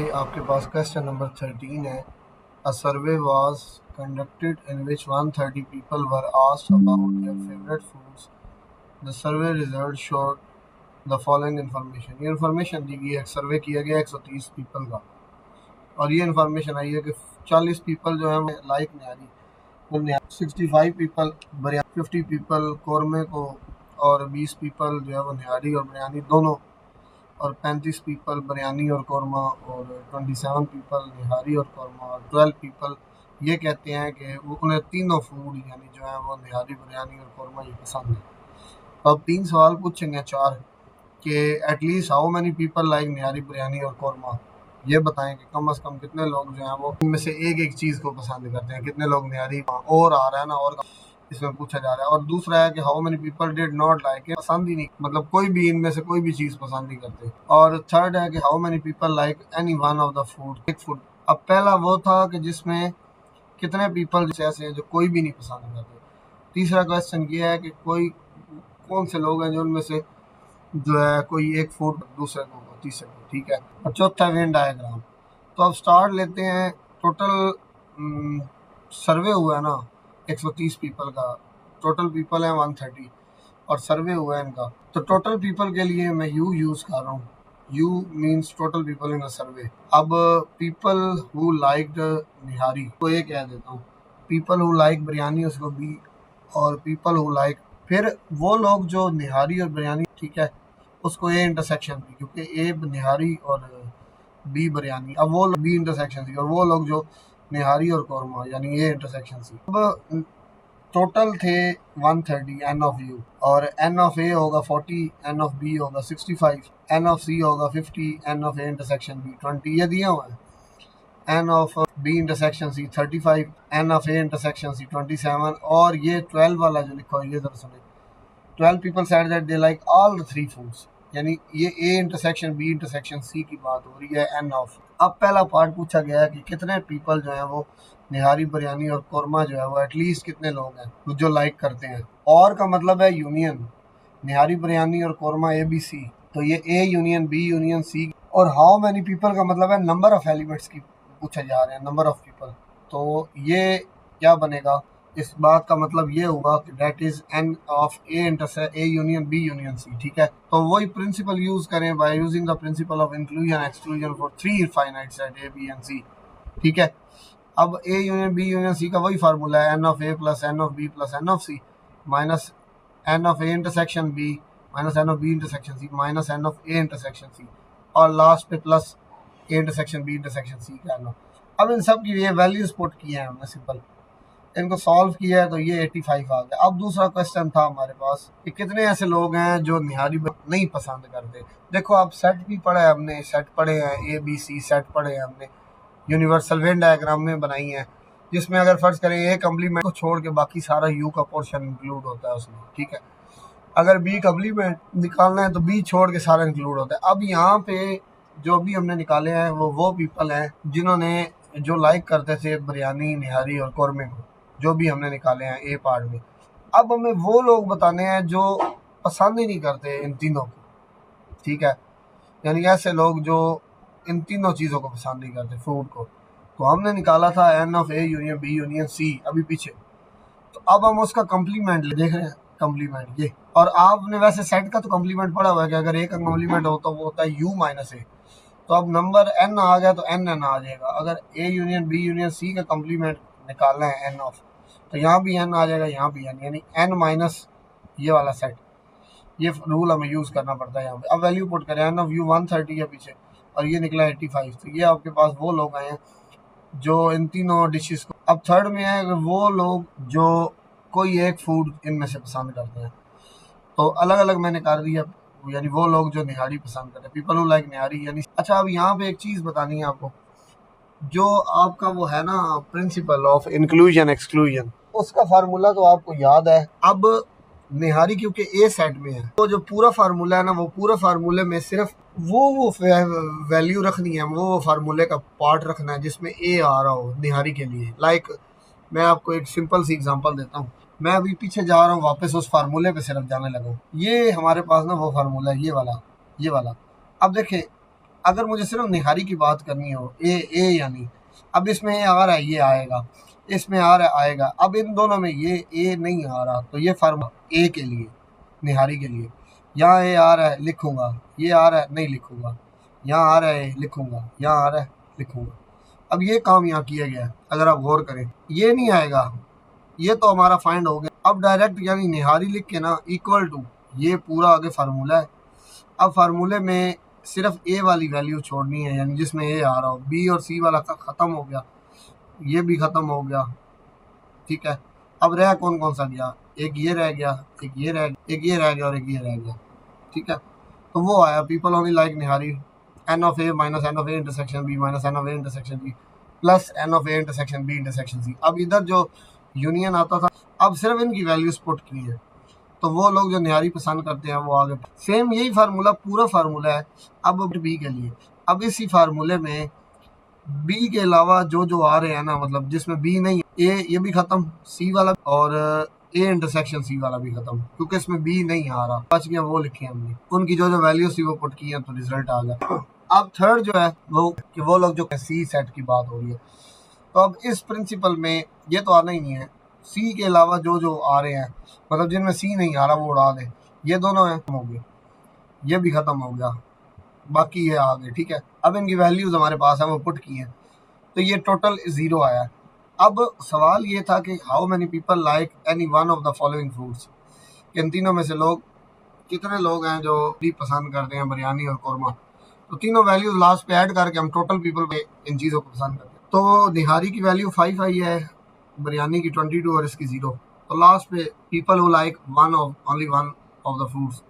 ये आपके पास question number 13 है। A survey was conducted in which 130 people were asked about their favourite foods. The survey result showed the following information. ये information दी गई है, एक सर्वे किया गया 130 पीपल का, और ये इन्फॉर्मेशन आई है कि 40 पीपल जो है वो लाइक न्यारी, 65 पीपल बिरयानी, 50 पीपल कौरमे को, और 20 पीपल जो है वो निहारी और बिरयानी दोनों, और 35 पीपल बिरयानी और कौरमा, और 27 पीपल निहारी और कौरमा, और 12 पीपल ये कहते हैं कि वो उन्हें तीनों फूड यानी जो है वो निहारी बिरयानी और कौरमा ये पसंद है। तो अब 3 सवाल पूछेंगे, 4, कि at least how many people like nihari biryani और कौरमा। ये बताएं कि कम से कम कितने लोग जो हैं वो इनमें से एक एक चीज़ को पसंद करते हैं, कितने लोग निहारी, और आ रहा है ना, और इसमें पूछा जा रहा है। और दूसरा है कि how many people did not like it, पसंद ही नहीं, मतलब कोई भी इनमें से कोई भी चीज़ पसंद नहीं करते। और थर्ड है कि how many people like any one of the food, एक फूड। अब पहला वो था कि जिसमें कितने पीपल ऐसे हैं जो कोई भी नहीं पसंद करते। तीसरा क्वेश्चन ये है कि कोई कौन से लोग हैं जो उनमें से जो है कोई एक फूड दूसरे को, तीसरे को, ठीक है। और चौथा वेन डायग्राम। तो अब स्टार्ट लेते हैं। टोटल सर्वे हुआ है ना 130 पीपल का, टोटल पीपल है 130, और सर्वे हुआ है इनका। तो टोटल पीपल के लिए मैं यू यूज़ कर रहा हूँ। You means total people in a survey. अब पीपल हु लाइक निहारी को ए कह देता हूँ, पीपल हु लाइक बिरयानी उसको बी, और पीपल हु लाइक, फिर वो लोग जो निहारी और बिरयानी, ठीक है, उसको ए इंटरसेक्शन बी, क्योंकि ए निहारी और बी बिरयानी। अब वो बी इंटरसेक्शन सी, और वो लोग जो निहारी और कौरमा यानी ए इंटरसेक्शन सी। अब टोटल थे 130 एन ऑफ यू, और एन ऑफ ए होगा 40, एन ऑफ बी होगा 65, एन ऑफ सी होगा 50, n of A intersection B 20, ये दिया हुआ है। N of B intersection C 35, n of A intersection C 27, और ये 12 वाला जो लिखा है ये जरा सुने। 12 people said that they like all the 3 foods, यानी ये A intersection B intersection C की बात हो रही है, एन ऑफ। अब पहला पार्ट पूछा गया है कि कितने पीपल जो है वो निहारी बिरयानी और कौरमा जो है वो एटलीस्ट कितने लोग हैं जो लाइक करते हैं। और का मतलब है यूनियन, निहारी बिरयानी और कौरमा ए बी सी, तो ये A union B union C. और हाउ मैनी पीपल का मतलब है नंबर ऑफ एलिमेंट्स की पूछा जा रहे हैं, नंबर ऑफ पीपल। तो ये क्या बनेगा, इस बात का मतलब ये होगा कि that is n of A union B union C, ठीक है। तो वही प्रिंसिपल यूज करें by using the principle of inclusion exclusion for 3 finite set A B and C, ठीक है। अब A union B union C का वही फार्मूला है, n of A plus n of B plus n of C minus n of A intersection B minus n of B intersection C minus n of A intersection C, और last पे plus A intersection B intersection C का n. अब इन सब की ये values put किए हैं हमने, सिंपल इनको सॉल्व किया है, तो ये 85 आ गया। अब दूसरा क्वेश्चन था हमारे पास कि कितने ऐसे लोग हैं जो निहारी नहीं पसंद करते। देखो अब सेट भी पढ़ा है हमने, सेट पढ़े हैं, ए बी सी सेट पढ़े हैं हमने, यूनिवर्सल वेन डायग्राम में बनाई है, जिसमें अगर फर्ज करें ए कम्प्लीमेंट को छोड़ के बाकी सारा यू का पोर्शन इंक्लूड होता है उसमें, ठीक है। अगर बी कम्प्लीमेंट निकालना है तो बी छोड़ के सारा इंक्लूड होता है। अब यहाँ पे जो भी हमने निकाले हैं वो पीपल हैं जिन्होंने जो लाइक करते थे बिरयानी निहारी और कौरमे को, जो भी हमने निकाले हैं ए पार्ट में। अब हमें वो लोग बताने हैं जो पसंद ही नहीं करते इन तीनों को, ठीक है, यानी ऐसे लोग जो इन तीनों चीज़ों को पसंद नहीं करते फूड को। तो हमने निकाला था n of A union B union C अभी पीछे। तो अब हम उसका कम्प्लीमेंट देख रहे हैं, कम्प्लीमेंट ये, और आपने वैसे सेट का तो कम्प्लीमेंट पढ़ा हुआ है कि अगर ए का कम्प्लीमेंट हो तो वो होता है यू माइनस ए। तो अब नंबर एन आ गया तो एन एन आ जाएगा। अगर A union B union C का कम्प्लीमेंट निकालना है एन ऑफ, तो यहाँ भी एन आ जाएगा, यहाँ भी एन, यानी एन माइनस ये वाला सेट। ये रूल हमें यूज़ करना पड़ता है यहाँ पे। अब वैल्यू पुट करें, एन ऑफ यू 130 है पीछे, और ये निकला 85। तो ये आपके पास वो लोग आए हैं जो इन तीनों डिशेस को। अब थर्ड में है वो लोग जो कोई एक फूड इनमें से पसंद करते हैं, तो अलग अलग मैंने कर दिया, यानी वो लोग जो निहारी पसंद करते हैं, पीपल हु लाइक निहारी यानी। अच्छा अब यहाँ पे एक चीज़ बतानी है आपको, जो आपका वो है ना प्रिंसिपल ऑफ इंक्लूजन एक्सक्लूजन, उसका फार्मूला तो आपको याद है। अब निहारी क्योंकि ए सेट में है, तो जो पूरा फार्मूला है ना, वो पूरा फार्मूले में सिर्फ वो वैल्यू रखनी है, वो फार्मूले का पार्ट रखना है जिसमें ए आ रहा हो निहारी के लिए। लाइक मैं आपको एक सिंपल सी एग्जांपल देता हूँ। मैं अभी पीछे जा रहा हूँ, वापस उस फार्मूले पे सिर्फ जाने लगा हूँ। ये हमारे पास ना वो फार्मूला है, ये वाला। अब देखें, अगर मुझे सिर्फ निहारी की बात करनी हो, ए यानी अब इसमें ए आ रहा है, ये आएगा, इसमें आ रहा है आएगा। अब इन दोनों में ये ए नहीं आ रहा, तो ये फॉर्मूला ए के लिए, निहारी के लिए, यहाँ ए आ रहा है लिखूंगा, ये आ रहा है नहीं लिखूंगा, यहाँ आ रहा है लिखूंगा, यहाँ आ रहा है लिखूंगा। अब ये काम यहाँ किया गया है, अगर आप गौर करें ये नहीं आएगा, ये तो हमारा फाइंड हो गया। अब डायरेक्ट यानी निहारी लिख के ना इक्वल टू, ये पूरा आगे फार्मूला है। अब फार्मूले में सिर्फ ए वाली वैल्यू छोड़नी है, यानी जिसमें ए आ रहा हो। बी और सी वाला ख़त्म हो गया, ये भी ख़त्म हो गया, ठीक है। अब रह कौन कौन सा गया, एक ये रह गया, एक ये रह गया, एक ये रह गया और एक ये रह गया, ठीक है। तो वो आया people only like nihari n of A minus n of A intersection B minus n of A intersection B plus n of A intersection B intersection C. अब इधर जो यूनियन आता था, अब सिर्फ इनकी वैल्यूज पुट की है, तो वो लोग जो निहारी पसंद करते हैं वो आगे सेम यही फार्मूला, पूरा फार्मूला है। अब बी के लिए, अब इसी फार्मूले में बी के अलावा जो जो आ रहे हैं ना, मतलब जिसमें बी नहीं, ए ये भी खत्म, सी वाला और ए इंटरसेक्शन सी वाला भी खत्म, क्योंकि इसमें बी नहीं आ रहा, बच गया वो लिखे हमने, उनकी जो जो वैल्यूज थी वो पुट की है, तो रिजल्ट आ गया। अब थर्ड जो है वो कि वो लोग जो सी सेट की बात हो रही है, तो अब इस प्रिंसिपल में ये तो आना ही नहीं है, सी के अलावा जो जो आ रहे हैं, मतलब जिनमें सी नहीं आ रहा वो उड़ा दे, ये दोनों हैं हो गए, ये भी खत्म हो गया, बाकी ये आ गए, ठीक है। अब इनकी वैल्यूज हमारे पास है, वो पुट की हैं, तो ये टोटल 0 आया। अब सवाल ये था कि how many people like any one of the following foods, इन तीनों में से लोग कितने लोग हैं जो भी पसंद करते हैं बिरयानी और कौरमा। तो तीनों वैल्यूज लास्ट पे ऐड करके हम टोटल पीपल पे इन चीज़ों को पसंद करते हैं। तो निहारी की वैल्यू 5 आई है, बिरयानी की 22 और इसकी 0। तो लास्ट पे people who like only one of the foods,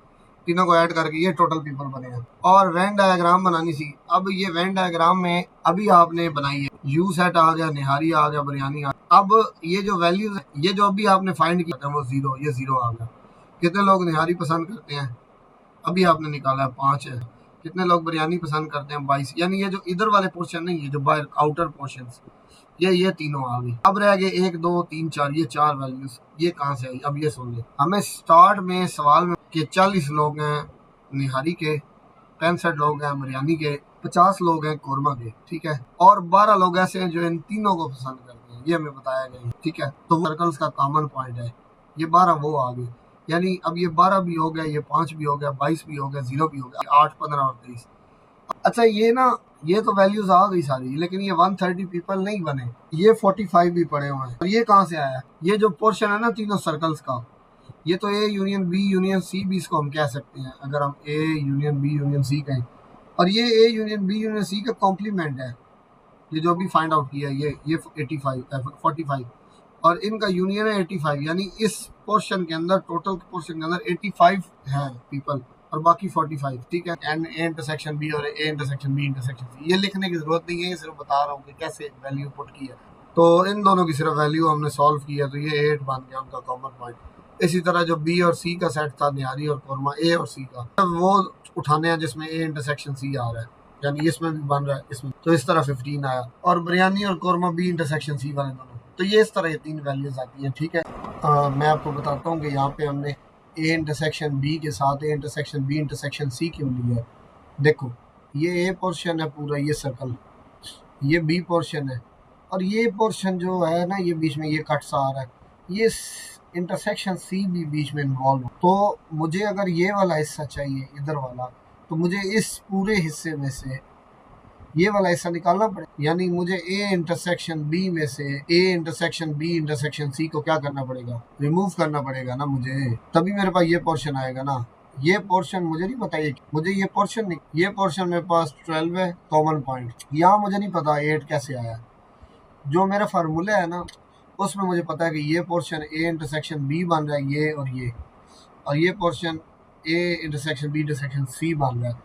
तीनों को ऐड करके ये टोटल पीपल बने हैं। और वेन डायग्राम बनानी थी। अब ये वेन डायग्राम में अभी आपने बनाई है, यू सेट आ गया, निहारी आ गया, बिरयानी आ गया। अब ये जो वैल्यूज, ये जो अभी आपने फाइंड किया वो 0, ये 0 आ गया। कितने लोग निहारी पसंद करते हैं, अभी आपने निकाला है 5 है। कितने लोग बिरयानी पसंद करते हैं, 22। यानी ये जो इधर वाले पोर्शन नहीं है, जो बाहर आउटर पोर्शन, ये तीनों आ गए। अब रह गए 1 2 3 4, ये 4 वैल्यूज, ये कहाँ से आई। अब ये सुन ले, हमें स्टार्ट में सवाल में कि 40 लोग हैं निहारी के, 65 लोग हैं बिरयानी के, 50 लोग हैं कौरमा के, ठीक है। और 12 लोग ऐसे हैं जो इन तीनों को पसंद करते हैं, ये हमें बताया गया है, ठीक है। तो सर्कल्स का कॉमन पॉइंट है, ये 12 वो आ गए। यानी अब ये 12 भी हो गया, ये 5 भी हो गया, 22 भी हो गया, 0 भी हो गया, 8 15 और 23। अच्छा ये ना, ये तो वैल्यूज आ गई सारी, लेकिन ये 130 पीपल नहीं बने, ये 45 भी पड़े हुए हैं। और ये कहाँ से आया, ये जो पोर्शन है ना तीनों सर्कल्स का, ये तो A union B union C भी इसको हम कह सकते हैं, अगर हम A union B union C कहें। और ये A union B union C का कॉम्प्लीमेंट है, ये जो भी फाइंड आउट किया है, ये 45 और इनका यूनियन है 85। यानी इस पोर्शन के अंदर, टोटल पोर्शन के अंदर 85 है पीपल और बाकी 45, ठीक है। एन ए इंटरसेक्शन बी और A intersection B intersection C, ये लिखने की जरूरत नहीं है, ये सिर्फ बता रहा हूँ कि कैसे वैल्यू पुट की है। तो इन दोनों की सिर्फ वैल्यू हमने सॉल्व की है, तो ये 8 बन गया उनका कॉमन पॉइंट। इसी तरह जो बी और सी का सेट था निहारी और कौरमा, ए और सी का, वो उठाने हैं जिसमें ए इंटरसेक्शन सी आ रहा है, यानी इसमें भी बन रहा है इसमें, तो इस तरह 15 आया। और बिरयानी और कौरमा बी इंटरसेक्शन सी वाले दोनों, तो ये इस तरह ये 3 वैल्यूज आती हैं, ठीक है। मैं आपको बताता हूँ कि यहाँ पे हमने ए इंटरसेक्शन बी के साथ A intersection B intersection C क्यों लिया है। देखो ये ए पोर्शन है पूरा, ये सर्कल, ये बी पोर्शन है, और ये पोर्शन जो है ना, ये बीच में ये कट सा आ रहा है, ये इंटरसेक्शन सी भी बीच में इन्वॉल्व हो। तो मुझे अगर ये वाला हिस्सा चाहिए इधर वाला, तो मुझे इस पूरे हिस्से में से ये वाला हिस्सा निकालना पड़ेगा। यानी मुझे ए इंटरसेक्शन बी में से A intersection B intersection C को क्या करना पड़ेगा, रिमूव करना पड़ेगा ना मुझे, तभी मेरे पास ये पोर्शन आएगा ना। ये पोर्शन मुझे नहीं पता, ये मुझे ये पोर्शन नहीं, ये पोर्शन मेरे पास 12 है कॉमन पॉइंट, यहाँ मुझे नहीं पता 8 कैसे आया। जो मेरा फार्मूला है ना उसमें मुझे पता है कि ये पोर्शन ए इंटरसेक्शन बी बन रहा है, ये और ये portion A intersection B intersection C बन रहा है।